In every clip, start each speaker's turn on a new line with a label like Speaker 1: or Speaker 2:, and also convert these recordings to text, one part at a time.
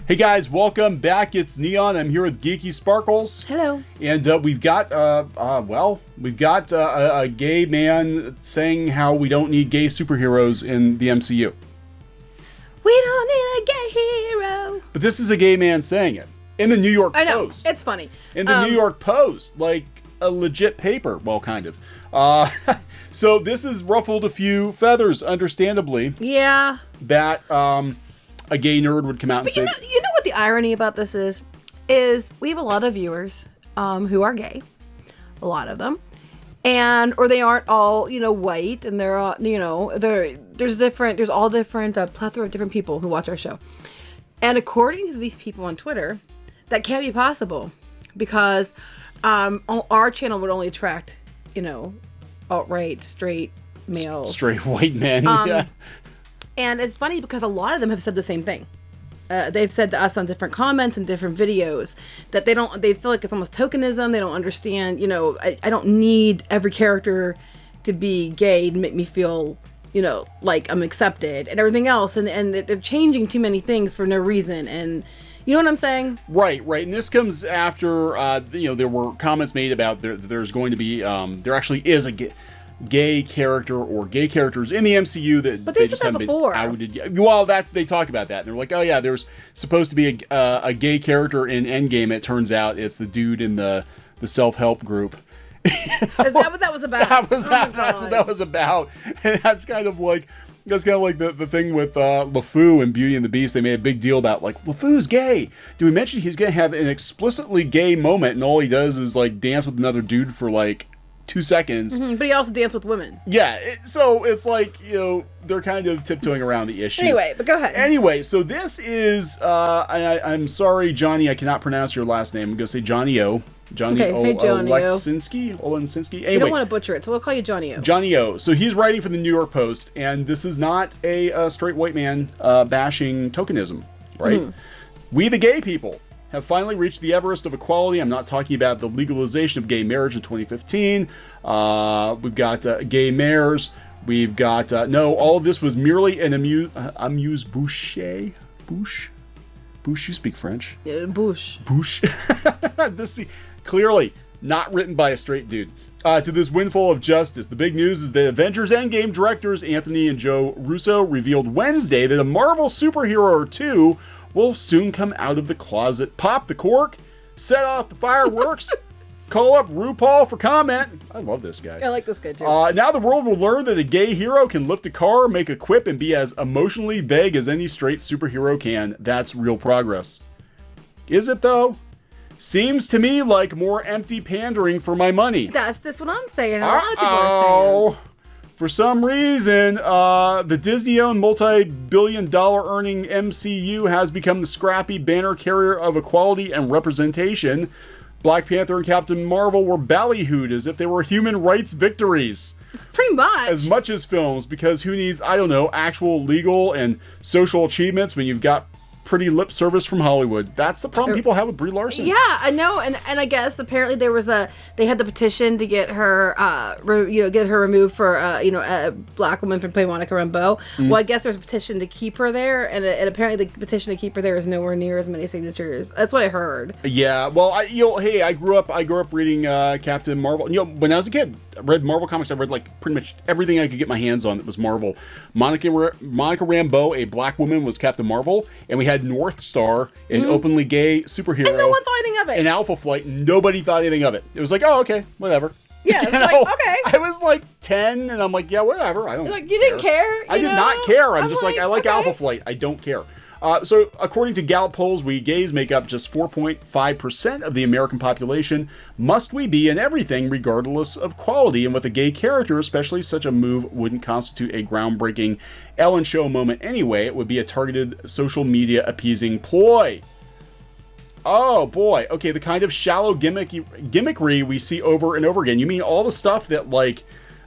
Speaker 1: Hey guys, welcome back. It's Neon. I'm here with Geeky Sparkles.
Speaker 2: Hello.
Speaker 1: And we've got a gay man saying how we don't need gay superheroes in the MCU.
Speaker 2: We don't need a gay hero.
Speaker 1: But this is a gay man saying it in the New York Post.
Speaker 2: It's funny.
Speaker 1: In the New York Post, like a legit paper. Well, kind of. So this has ruffled a few feathers, understandably.
Speaker 2: Yeah.
Speaker 1: That a gay nerd would come out and say.
Speaker 2: You know what the irony about this is we have a lot of viewers who are gay, a lot of them, or they aren't all white, and they're all there's all different plethora of different people who watch our show, and according to these people on Twitter, that can't be possible because our channel would only attract alt-right straight males,
Speaker 1: straight white men. Yeah.
Speaker 2: And it's funny because a lot of them have said the same thing. They've said to us on different comments and different videos that they feel like it's almost tokenism. They don't understand, I don't need every character to be gay to make me feel, like I'm accepted and everything else. And they're changing too many things for no reason. And you know what I'm saying? Right.
Speaker 1: And this comes after, there were comments made about there's going to be, there actually is a gay character or gay characters in the MCU
Speaker 2: but they
Speaker 1: just
Speaker 2: haven't been
Speaker 1: outed. Well, they talk about that. And they're like, oh yeah, there's supposed to be a gay character in Endgame. It turns out it's the dude in the self-help group.
Speaker 2: Is that what that was about?
Speaker 1: That's what that was about. And that's kind of like the thing with LeFou and Beauty and the Beast. They made a big deal about like LeFou's gay. Do we mention he's gonna have an explicitly gay moment and all he does is like dance with another dude for like 2 seconds.
Speaker 2: Mm-hmm, but he also danced with women.
Speaker 1: Yeah, so it's like, they're kind of tiptoeing around the issue.
Speaker 2: Anyway, but go ahead.
Speaker 1: Anyway, so this is, I'm sorry, Johnny, I cannot pronounce your last name. I'm going to say Johnny O. Johnny Oleksinsky. Anyway,
Speaker 2: You don't want to butcher it, so we'll call you Johnny O.
Speaker 1: Johnny O. So he's writing for the New York Post, and this is not a straight white man bashing tokenism, right? Mm-hmm. We the gay people have finally reached the Everest of equality. I'm not talking about the legalization of gay marriage in 2015. We've got gay mayors. We've got all of this was merely an amuse-bouche. Bouche, you speak French?
Speaker 2: Yeah, bouche.
Speaker 1: This clearly not written by a straight dude. To this windfall of justice. The big news is that Avengers Endgame directors Anthony and Joe Russo revealed Wednesday that a Marvel superhero or two will soon come out of the closet. Pop the cork, set off the fireworks, call up RuPaul for comment. I love this guy.
Speaker 2: I like this guy too.
Speaker 1: Now the world will learn that a gay hero can lift a car, make a quip, and be as emotionally vague as any straight superhero can. That's real progress. Is it though? Seems to me like more empty pandering for my money.
Speaker 2: That's just what I'm saying. A lot of people are saying.
Speaker 1: For some reason, the Disney-owned multi-billion-dollar earning MCU has become the scrappy banner carrier of equality and representation. Black Panther and Captain Marvel were ballyhooed as if they were human rights victories.
Speaker 2: Pretty much.
Speaker 1: As much as films, because who needs, actual legal and social achievements when you've got pretty lip service from Hollywood. That's the problem people have with Brie Larson.
Speaker 2: Yeah, I know, and I guess apparently they had the petition to get her get her removed for a black woman from playing Monica Rambeau. Mm-hmm. Well, I guess there's a petition to keep her there, and apparently the petition to keep her there is nowhere near as many signatures. That's what I heard.
Speaker 1: Yeah, well, I grew up reading Captain Marvel. When I was a kid, I read Marvel comics. I read like pretty much everything I could get my hands on that was Marvel. Monica Rambeau, a black woman, was Captain Marvel, and we had North Star, an openly gay superhero.
Speaker 2: And no one thought anything of it.
Speaker 1: In Alpha Flight, nobody thought anything of it. It was like, oh, okay, whatever.
Speaker 2: Yeah, it's like, okay.
Speaker 1: I was like 10, and I'm like, yeah, whatever. I don't
Speaker 2: like, you didn't care?
Speaker 1: I did not care. I'm just like, I like okay. Alpha Flight. I don't care. So according to Gallup polls, we gays make up just 4.5% of the American population. Must we be in everything regardless of quality? And with a gay character, especially, such a move wouldn't constitute a groundbreaking Ellen show moment anyway. It would be a targeted social media appeasing ploy. Oh boy. Okay, the kind of shallow gimmickry we see over and over again. You mean all the stuff that like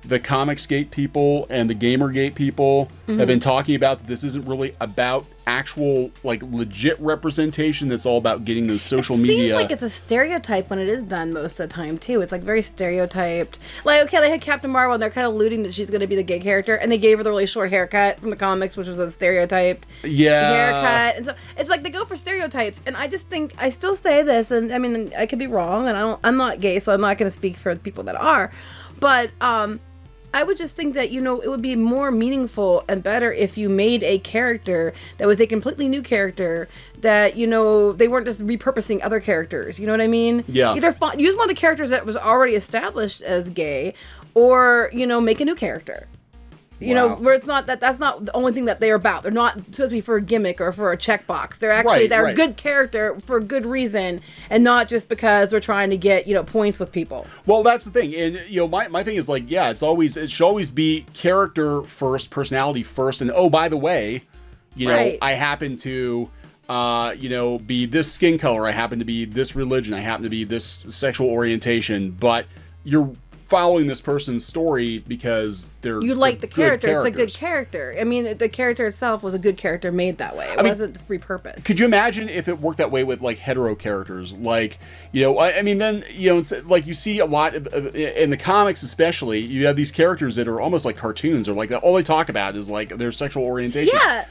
Speaker 1: the Comicsgate people and the Gamergate people have been talking about that this isn't really about actual, like, legit representation. That's all about getting those social media.
Speaker 2: Seems like it's a stereotype when it is done most of the time too. It's like very stereotyped. Like, okay, they had Captain Marvel and they're kind of alluding that she's going to be the gay character, and they gave her the really short haircut from the comics, which was a stereotyped haircut. And so it's like they go for stereotypes, and I just think, I still say this, and I mean, I could be wrong, and I'm not gay, so I'm not going to speak for the people that are, but I would just think that, you know, it would be more meaningful and better if you made a character that was a completely new character, that, you know, they weren't just repurposing other characters. You know what I mean?
Speaker 1: Yeah.
Speaker 2: Either use one of the characters that was already established as gay, or, you know, make a new character. You know, where it's not that's not the only thing that they're about. They're not supposed to be for a gimmick or for a checkbox. They're actually they're a good character for a good reason, and not just because they're trying to get, you know, points with people.
Speaker 1: Well, that's the thing. And, you know, my thing is, like, yeah, it should always be character first, personality first, and oh, by the way, you know, I happen to you know, be this skin color, I happen to be this religion, I happen to be this sexual orientation, but you're following this person's story because
Speaker 2: you like the character. It's a good character. I mean, the character itself was a good character made that way. It wasn't just repurposed.
Speaker 1: Could you imagine if it worked that way with, like, hetero characters? Like, you know, I mean, then, you know, it's like you see a lot of, in the comics especially, you have these characters that are almost like cartoons, or like all they talk about is like their sexual orientation.
Speaker 2: Yeah.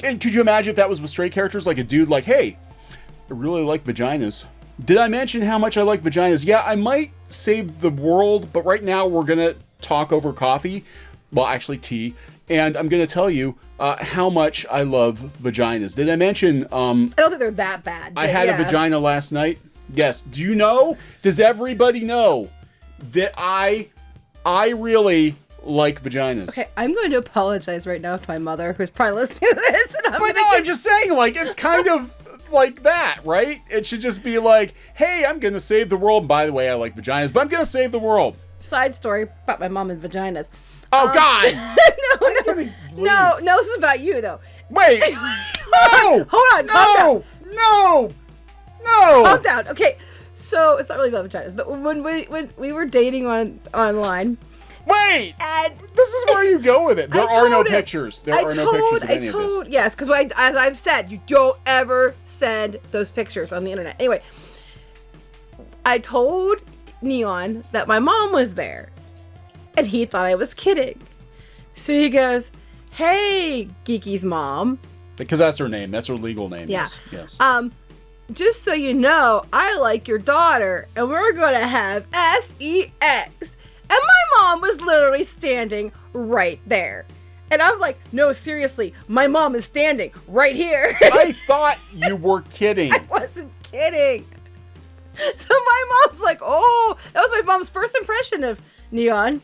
Speaker 1: And could you imagine if that was with straight characters, like a dude like, hey, I really like vaginas. Did I mention how much I like vaginas? Yeah, I might save the world, but right now we're going to talk over coffee. Well, actually tea. And I'm going to tell you how much I love vaginas. Did I mention... I
Speaker 2: don't think they're that bad.
Speaker 1: I had a vagina last night. Yes. Do you know? Does everybody know that I really like vaginas?
Speaker 2: Okay, I'm going to apologize right now to my mother, who's probably listening to this. And
Speaker 1: I'm just saying, like, it's kind of... like that, right? It should just be like, hey, I'm gonna save the world. By the way, I like vaginas, but I'm gonna save the world.
Speaker 2: Side story about my mom and vaginas.
Speaker 1: Oh, God!
Speaker 2: No, this is about you, though.
Speaker 1: Wait! No!
Speaker 2: Hold on, calm down.
Speaker 1: No!
Speaker 2: Calm down. Okay, so it's not really about vaginas, but when we were dating online.
Speaker 1: Wait!
Speaker 2: And
Speaker 1: this is where you go with it. There are no pictures. There are no pictures of any of this.
Speaker 2: Yes, because as I've said, you don't ever send those pictures on the internet. Anyway, I told Neon that my mom was there, and he thought I was kidding. So he goes, "Hey, Geeky's mom."
Speaker 1: Because that's her name. That's her legal name.
Speaker 2: Yeah.
Speaker 1: Yes.
Speaker 2: Just so you know, I like your daughter, and we're going to have sex. And my mom was literally standing right there. And I was like, no, seriously, my mom is standing right here.
Speaker 1: I thought you were kidding.
Speaker 2: I wasn't kidding. So my mom's like, oh, that was my mom's first impression of Neon.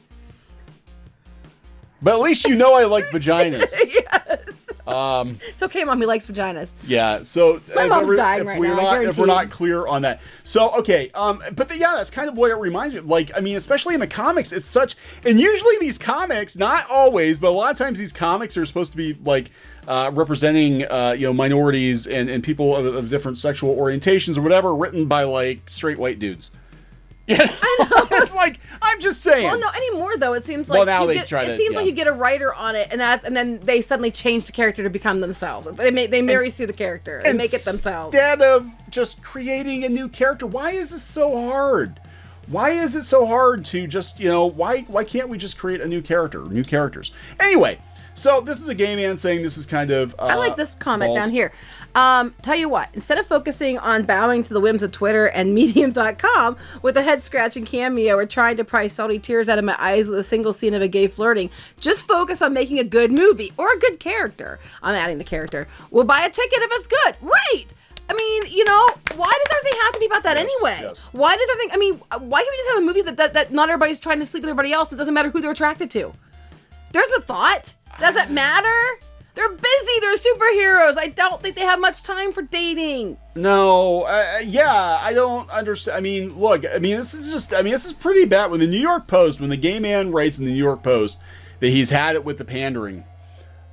Speaker 1: But at least you know I like vaginas.
Speaker 2: Yes. It's okay, Mommy likes vaginas.
Speaker 1: Yeah. So
Speaker 2: my mom's dying right now.
Speaker 1: If we're not clear on that, so okay. But that's kind of what it reminds me of. Like, I mean, especially in the comics, it's such. And usually these comics, not always, but a lot of times these comics are supposed to be like representing, you know, minorities and people of different sexual orientations or whatever, written by like straight white dudes. Yeah,
Speaker 2: I know.
Speaker 1: It's like, I'm just saying.
Speaker 2: Well, no, anymore though. It seems like like you get a writer on it, and then they suddenly change the character to become themselves. They marry through the character and make it themselves
Speaker 1: instead of just creating a new character. Why is this so hard? Why is it so hard to just, you know, why can't we just create a new character, new characters? Anyway, so this is a gay man saying this is kind of
Speaker 2: I like this comment down here. Tell you what, instead of focusing on bowing to the whims of Twitter and Medium.com with a head-scratching cameo or trying to pry salty tears out of my eyes with a single scene of a gay flirting, just focus on making a good movie or a good character. I'm adding the character. We'll buy a ticket if it's good. Right! I mean, you know, why does everything have to be about that anyway?
Speaker 1: Yes.
Speaker 2: Why does everything, I mean, why can't we just have a movie that not everybody's trying to sleep with everybody else? It doesn't matter who they're attracted to. There's a thought. Does it matter? They're busy. They're superheroes. I don't think they have much time for dating.
Speaker 1: No. I don't understand. I mean, look, this is pretty bad. When the New York Post, when the gay man writes in the New York Post that he's had it with the pandering,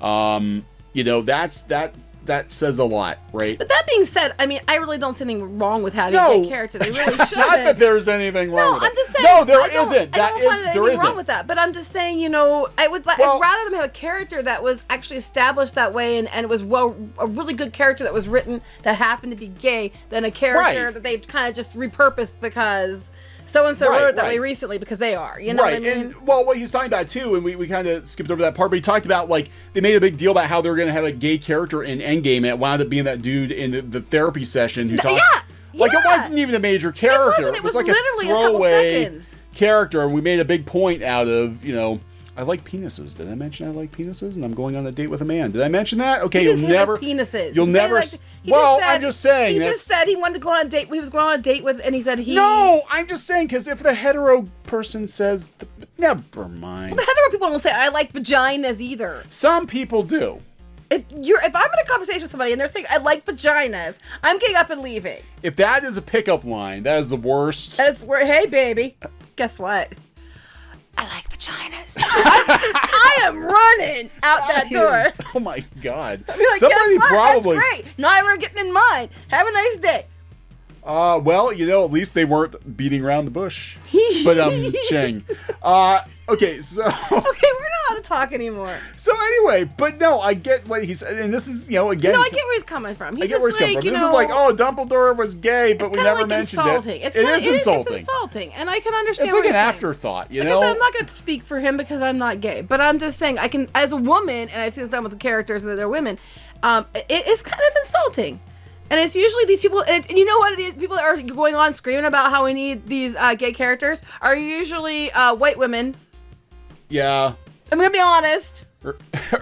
Speaker 1: you know, that that says a lot, right?
Speaker 2: But that being said, I mean, I really don't see anything wrong with having
Speaker 1: No.
Speaker 2: gay characters. They really shouldn't.
Speaker 1: Not that there's anything wrong with
Speaker 2: I'm
Speaker 1: it.
Speaker 2: just saying.
Speaker 1: No, there
Speaker 2: I don't
Speaker 1: isn't.
Speaker 2: find
Speaker 1: There
Speaker 2: anything
Speaker 1: isn't.
Speaker 2: wrong with that. But I'm just saying, you know, I'd rather them have a character that was actually established that way and it was a really good character that was written that happened to be gay than a character that they've kind of just repurposed because so-and-so wrote it that way recently because they are. You know what I mean?
Speaker 1: And, well, what he's talking about, too, and we kind of skipped over that part, but he talked about, like, they made a big deal about how they were going to have a gay character in Endgame, and it wound up being that dude in the therapy session who talked... Like, it wasn't even a major character.
Speaker 2: It was
Speaker 1: like
Speaker 2: literally
Speaker 1: a throwaway
Speaker 2: a couple seconds.
Speaker 1: character, and we made a big point out of, you know... I like penises. Did I mention I like penises? And I'm going on a date with a man. Did I mention that? Okay,
Speaker 2: He
Speaker 1: you'll
Speaker 2: didn't say
Speaker 1: never.
Speaker 2: like penises.
Speaker 1: You'll
Speaker 2: He
Speaker 1: never.
Speaker 2: said,
Speaker 1: I'm just saying.
Speaker 2: He just said he wanted to go on a date. He was going on a date with, and he said he.
Speaker 1: No, I'm just saying because if the hetero person says, never mind.
Speaker 2: The hetero people don't say I like vaginas either.
Speaker 1: Some people do.
Speaker 2: If I'm in a conversation with somebody and they're saying I like vaginas, I'm getting up and leaving.
Speaker 1: If that is a pickup line, that is the worst.
Speaker 2: And it's where, hey baby, guess what? I like vaginas. I am running out that door.
Speaker 1: Oh my God.
Speaker 2: I'll be like,
Speaker 1: Somebody
Speaker 2: guess what?
Speaker 1: probably.
Speaker 2: That's great. Now we're getting in mine. Have a nice day.
Speaker 1: Well, you know, at least they weren't beating around the bush. But Cheng. Okay, so
Speaker 2: Okay, we're not allowed to talk anymore.
Speaker 1: So anyway, but no, I get what he's and this is, you know, again.
Speaker 2: No, I get where he's coming from.
Speaker 1: I get where he's coming from. This is like, oh, Dumbledore was gay, but we never
Speaker 2: like
Speaker 1: mentioned
Speaker 2: insulting.
Speaker 1: it. It is insulting.
Speaker 2: It's insulting, and I can understand.
Speaker 1: It's like
Speaker 2: what
Speaker 1: an
Speaker 2: you're saying.
Speaker 1: afterthought, you
Speaker 2: Because
Speaker 1: know.
Speaker 2: I'm not going to speak for him because I'm not gay, but I'm just saying I can, as a woman, and I've seen this done with the characters that they're women. It's kind of insulting. And it's usually these people, and you know what it is? People that are going on screaming about how we need these gay characters are usually white women.
Speaker 1: Yeah.
Speaker 2: I'm gonna be honest.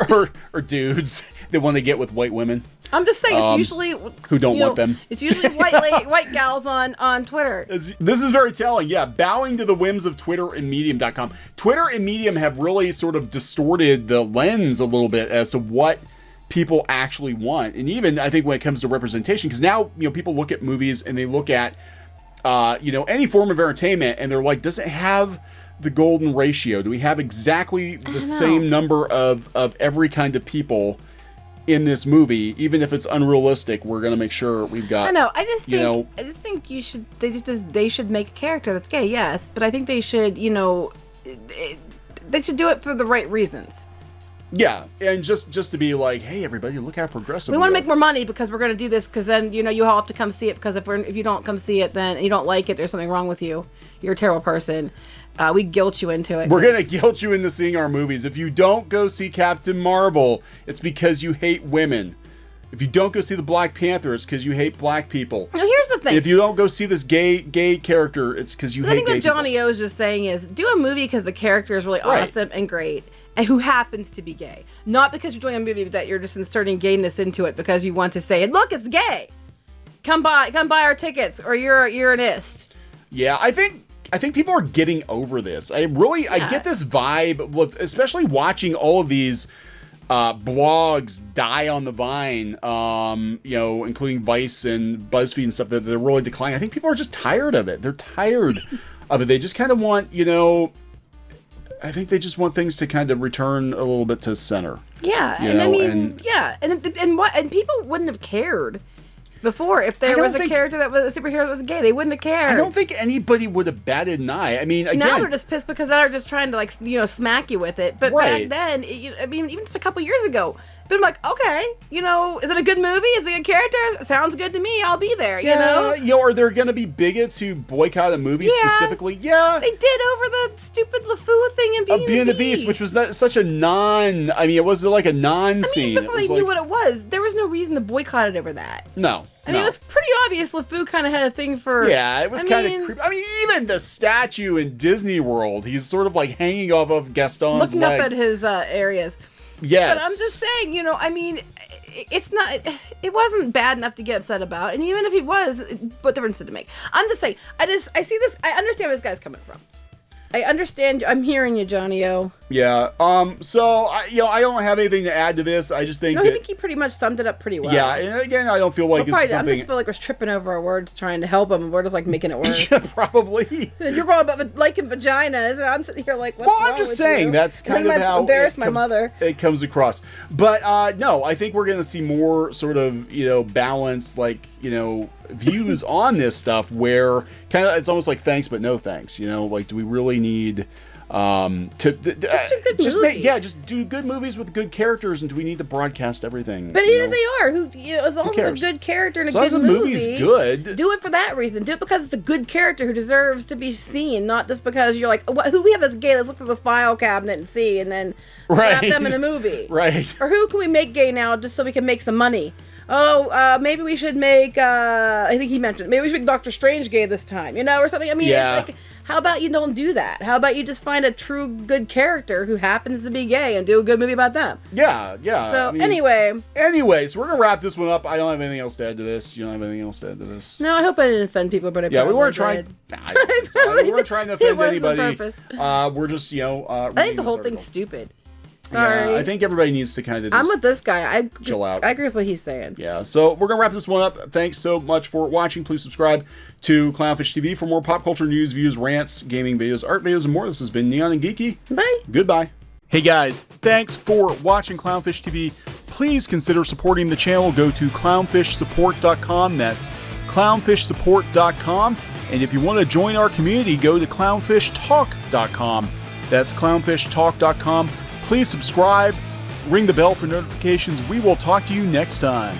Speaker 1: Or dudes that want to get with white women.
Speaker 2: I'm just saying it's usually
Speaker 1: who don't want them.
Speaker 2: It's usually white gals on Twitter.
Speaker 1: This is very telling. Yeah, bowing to the whims of Twitter and Medium.com. Twitter and Medium have really sort of distorted the lens a little bit as to what people actually want, and even I think when it comes to representation, because now, you know, people look at movies and they look at you know, any form of entertainment and they're like, does it have the golden ratio? Do we have exactly the same number of every kind of people in this movie? Even if it's unrealistic, we're gonna make sure we've got.
Speaker 2: I know. I just think you should. They should make a character that's gay. Yes, but I think they should. You know, they should do it for the right reasons.
Speaker 1: Yeah, and just to be like, hey, everybody, look how progressive
Speaker 2: we want to make more money because we're going to do this because then, you know, you all have to come see it because if you don't come see it, then you don't like it, there's something wrong with you. You're a terrible person. We guilt you into it.
Speaker 1: We're going to guilt you into seeing our movies. If you don't go see Captain Marvel, it's because you hate women. If you don't go see the Black Panther, it's because you hate black people.
Speaker 2: Now, here's the thing.
Speaker 1: If you don't go see this gay character, it's because you hate gay people. I think
Speaker 2: what Johnny O is just saying is do a movie because the character is really awesome and great. And who happens to be gay. Not because you're doing a movie that you're just inserting gayness into it because you want to say, look, it's gay. Come buy our tickets or you're an ist.
Speaker 1: Yeah, I think people are getting over this. I get this vibe, especially watching all of these blogs die on the vine, you know, including Vice and BuzzFeed and stuff, that they're really declining. I think people are just tired of it. They're tired of it. They just kind of want, you know, I think they just want things to kind of return a little bit to center.
Speaker 2: Yeah, and people wouldn't have cared before if there was a character that was a superhero that was gay. They wouldn't have cared.
Speaker 1: I don't think anybody would have batted an eye. I mean, again,
Speaker 2: now they're just pissed because they're just trying to, like, you know, smack you with it. But back then, I mean, even just a couple years ago, but I'm like, okay, you know, is it a good movie? Is it a good character? Sounds good to me. I'll be there. You know.
Speaker 1: Are there going to be bigots who boycott a movie specifically? Yeah,
Speaker 2: they did over the stupid LeFou thing in Beauty and the Beast,
Speaker 1: which was such a it was like a non-scene.
Speaker 2: Before I knew what it was, there was no reason to boycott it over that.
Speaker 1: No.
Speaker 2: I mean, it was pretty obvious LeFou kind of had a thing for...
Speaker 1: Yeah, it was kind of creepy. I mean, even the statue in Disney World, he's sort of like hanging off of Gaston's
Speaker 2: looking
Speaker 1: leg.
Speaker 2: Up at his areas.
Speaker 1: Yes.
Speaker 2: But I'm just saying, you know, I mean, it wasn't bad enough to get upset about. And even if he was, what difference did it make? I'm just saying, I see this, I understand where this guy's coming from. I understand, I'm hearing you, Johnny O.
Speaker 1: Yeah. So I don't have anything to add to this. I just think
Speaker 2: I think he pretty much summed it up pretty well.
Speaker 1: Yeah, and again, I don't feel like it's something.
Speaker 2: I just feel like we're tripping over our words trying to help him, and we're just like making it worse.
Speaker 1: Probably.
Speaker 2: You're going about liking vaginas, and I'm sitting here like, what's
Speaker 1: well,
Speaker 2: wrong
Speaker 1: I'm just
Speaker 2: with
Speaker 1: saying
Speaker 2: you?
Speaker 1: that's kind of how
Speaker 2: embarrassed my mother.
Speaker 1: It comes across. But no, I think we're going to see more sort of balanced views on this stuff where kind of it's almost like thanks but no thanks. Like do we really need just do good movies. Just do good movies with good characters, and do we need to broadcast everything?
Speaker 2: But even if they are, as long as it's a good character and a good movie,
Speaker 1: movie's good.
Speaker 2: Do it for that reason. Do it because it's a good character who deserves to be seen, not just because you're like, who we have as gay? Let's look through the file cabinet and see, and then slap them in a movie,
Speaker 1: right?
Speaker 2: Or who can we make gay now just so we can make some money? Oh, maybe we should make. I think he mentioned maybe we should make Doctor Strange gay this time, or something. I mean, it's like. How about you don't do that? How about you just find a true good character who happens to be gay and do a good movie about them?
Speaker 1: Yeah.
Speaker 2: So anyway,
Speaker 1: so we're gonna wrap this one up. I don't have anything else to add to this. You don't have anything else to add to this?
Speaker 2: No, I hope I didn't offend people, but
Speaker 1: we weren't trying. We weren't trying to offend anybody. We're just
Speaker 2: I think the whole thing's stupid. Sorry.
Speaker 1: Yeah, I think everybody needs to kind of
Speaker 2: I'm with this guy.
Speaker 1: Chill out.
Speaker 2: I agree with what he's saying.
Speaker 1: Yeah, so we're going to wrap this one up. Thanks so much for watching. Please subscribe to Clownfish TV for more pop culture news, views, rants, gaming videos, art videos, and more. This has been Neon and Geeky.
Speaker 2: Bye.
Speaker 1: Goodbye. Hey guys, thanks for watching Clownfish TV. Please consider supporting the channel. Go to clownfishsupport.com. That's clownfishsupport.com. And if you want to join our community, go to clownfishtalk.com. That's clownfishtalk.com. Please subscribe, ring the bell for notifications. We will talk to you next time.